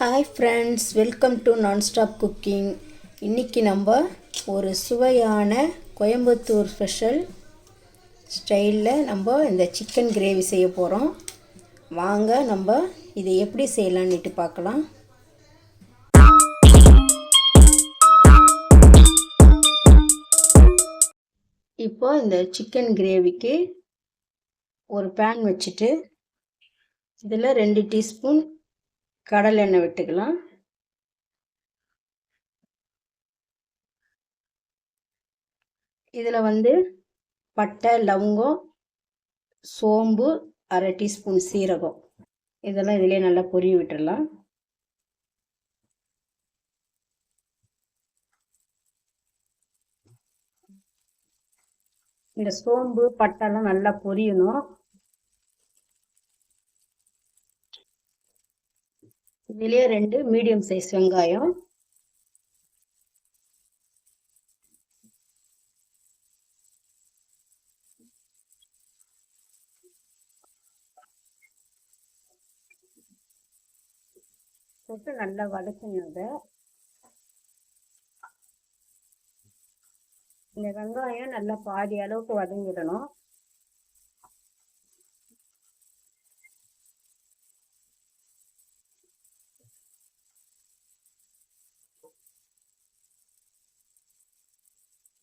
Hi friends, welcome to nonstop cooking. இன்றைக்கி நம்ம ஒரு சுவையான கோயம்புத்தூர் ஸ்பெஷல் ஸ்டைலில் நம்ம இந்த சிக்கன் கிரேவி செய்ய போகிறோம். வாங்க நம்ம இதை எப்படி செய்யலான்னுட்டு பார்க்கலாம். இப்போ இந்த சிக்கன் கிரேவிக்கு ஒரு பேன் வச்சுட்டு இதில் 2 டீஸ்பூன் கடலை எண்ணெய் விட்டுக்கலாம். இதில் பட்டை, லவங்கம், சோம்பு, 1/2 டீஸ்பூன் சீரகம் இதெல்லாம் இதிலே நல்லா பொரிய விட்டுடலாம். இந்த சோம்பு பட்டைலாம் நல்லா பொரியணும். இதிலே 2 மீடியம் சைஸ் வெங்காயம், போட்டு நல்லா வதக்குங்க. இந்த வெங்காயம் நல்லா பாதி அளவுக்கு வதங்கிடணும்.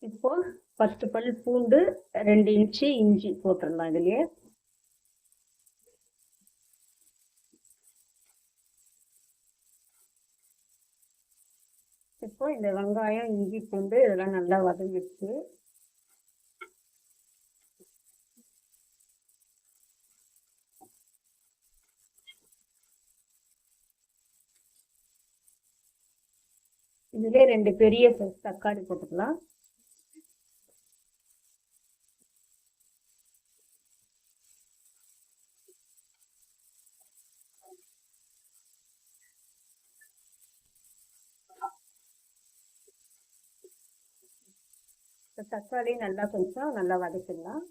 இப்போ 10 பல் பூண்டு, 2 இன்ச்சு இஞ்சி போட்டுடலாம். இதுலயே இப்போ இந்த வெங்காயம், இஞ்சி, பூண்டு இதெல்லாம் நல்லா வதங்கிடுச்சு. இதுலயே 2 பெரிய சைஸ் தக்காளி போட்டுக்கலாம். தக்காளி கொஞ்சம் நல்லா வதக்கிடலாம்.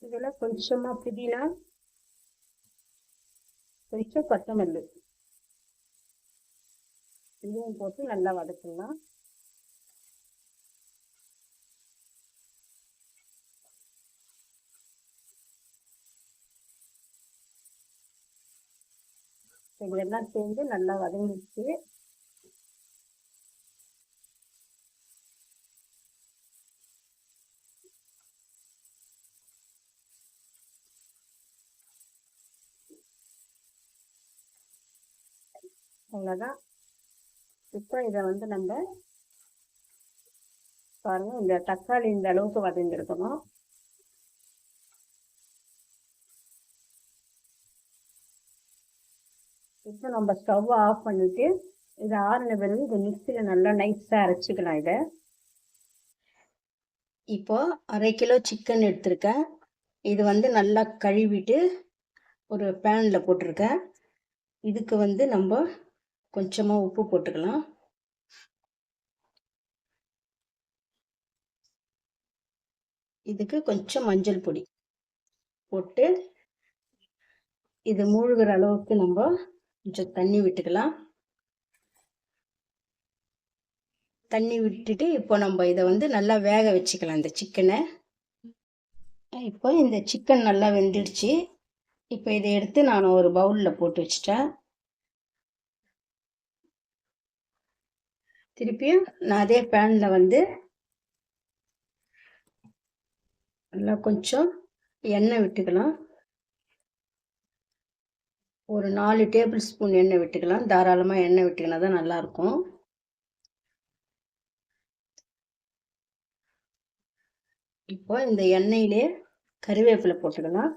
இதில் கொஞ்சமா புதினா, கொஞ்சம் கொத்தமல்லி இதையும் போட்டு நல்லா வதக்கிடலாம். இதெல்லாம் சேர்ந்து நல்லா வதங்கிடுச்சு. அவ்வளோதான். இப்போ இதை நம்ம பாருங்க, இந்த தக்காளி இந்த அளவுக்கு வதங்கிருக்கணும். இப்போ நம்ம ஸ்டவ் ஆஃப் பண்ணிட்டு இதை ஆறின பிறகு இதை மிக்சியில் நல்லா நைஸாக அரைச்சிக்கலாம். இதை இப்போ 1/2 கிலோ சிக்கன் எடுத்திருக்கேன். இது நல்லா கழுவிட்டு ஒரு பேனில் போட்டிருக்கேன். இதுக்கு நம்ம கொஞ்சமாக உப்பு போட்டுக்கலாம். இதுக்கு கொஞ்சம் மஞ்சள் பொடி போட்டு இது மூழ்கிற அளவுக்கு நம்ம கொஞ்சம் தண்ணி விட்டுக்கலாம். தண்ணி விட்டுட்டு இப்போ நம்ம இதை நல்லா வேக வச்சுக்கலாம் இந்த சிக்கனை. இப்போ இந்த சிக்கன் நல்லா வெந்துடுச்சு. இப்போ இதை எடுத்து நான் ஒரு பவுலில் போட்டு வச்சுட்டேன். திருப்பியும் நான் அதே பேனில் நல்லா கொஞ்சம் எண்ணெய் விட்டுக்கலாம். ஒரு 4 டேபிள் ஸ்பூன் எண்ணெய் விட்டுக்கலாம். தாராளமாக எண்ணெய் விட்டுக்கினா தான் நல்லாயிருக்கும். இப்போ இந்த எண்ணெயிலே கறிவேப்பிலை போட்டுக்கலாம்.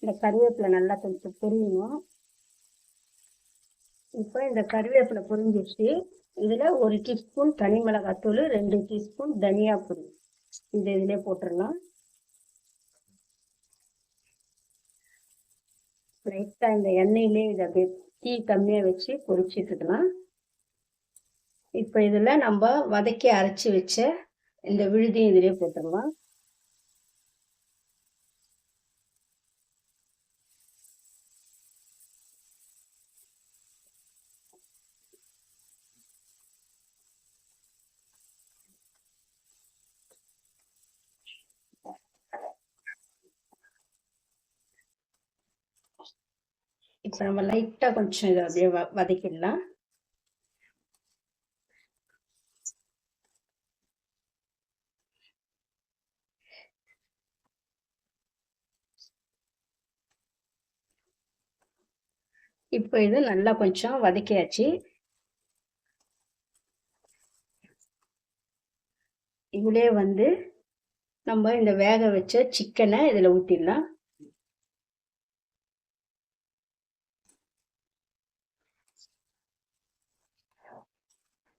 இந்த கறிவேப்பிலை நல்லா கொஞ்சம் பொரியணும். இப்போ இந்த கறிவேப்பிலை பொரிஞ்சிச்சு. இதில் 1 டீஸ்பூன் தனி மிளகாத்தூள், 2 டீஸ்பூன் தனியா பொடி இதிலே போட்டுடலாம். லைட்டாக இந்த எண்ணெயிலே இதை அப்படியே தீ கம்மியாக வச்சு பொரிச்சிட்டுக்கலாம். இப்போ இதில் நம்ம வதக்கி அரைச்சி வச்ச இந்த விழுதியும் இதிலே போட்டுடலாம். இப்போ நம்ம லைட்டாக கொஞ்சம் இதை அப்படியே வதக்கிடலாம். இப்போ இது நல்லா கொஞ்சம் வதக்கியாச்சு. இதுலே வந்து நம்ம இந்த வேக வச்ச சிக்கனை இதில் ஊற்றிடலாம்.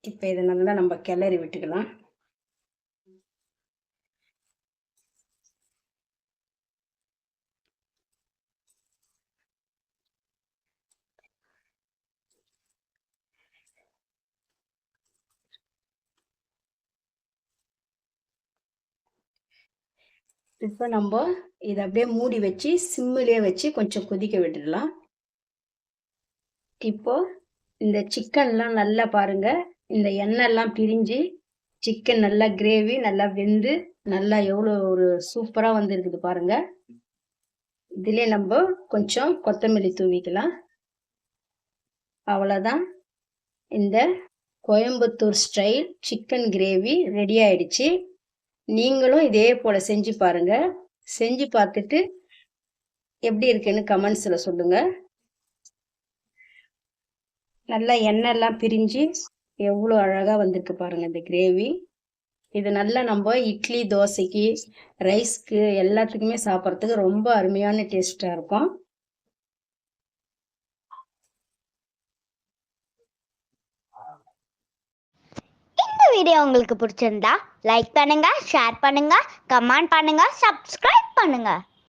இப்போ இதை நல்லா நம்ம கிளறி விட்டுக்கலாம். இப்போ நம்ம இதை அப்படியே மூடி வச்சு சிம்மிலே வச்சு கொஞ்சம் கொதிக்க விட்டுடலாம். இப்போ இந்த சிக்கன்லாம் நல்லா பாருங்க, இந்த எண்ணெய்லாம் பிரிஞ்சு சிக்கன் நல்லா கிரேவி நல்லா வெந்து நல்லா எவ்வளோ ஒரு சூப்பராக வந்துருக்குது பாருங்க. இதிலே நம்ம கொஞ்சம் கொத்தமல்லி தூவிக்கலாம். அவ்வளோதான், இந்த Coimbatore style chicken gravy ready ஆயிடுச்சு. நீங்களும் இதே போல் செஞ்சு பாருங்க. செஞ்சு பார்த்துட்டு எப்படி இருக்குன்னு கமெண்ட்ஸில் சொல்லுங்க. நல்லா எண்ணெய்லாம் பிரிஞ்சு எவ்வளோ அழகாக வந்திருக்கு பாருங்க இந்த கிரேவி. இது நல்லா நம்ம இட்லி, தோசைக்கு, ரைஸ்க்கு எல்லாத்துக்குமே சாப்பிட்றதுக்கு ரொம்ப அருமையான டேஸ்ட்டாக இருக்கும். இந்த வீடியோ உங்களுக்கு பிடிச்சிருந்தா லைக் பண்ணுங்க, ஷேர் பண்ணுங்க, கமெண்ட் பண்ணுங்க, சப்ஸ்கிரைப் பண்ணுங்க.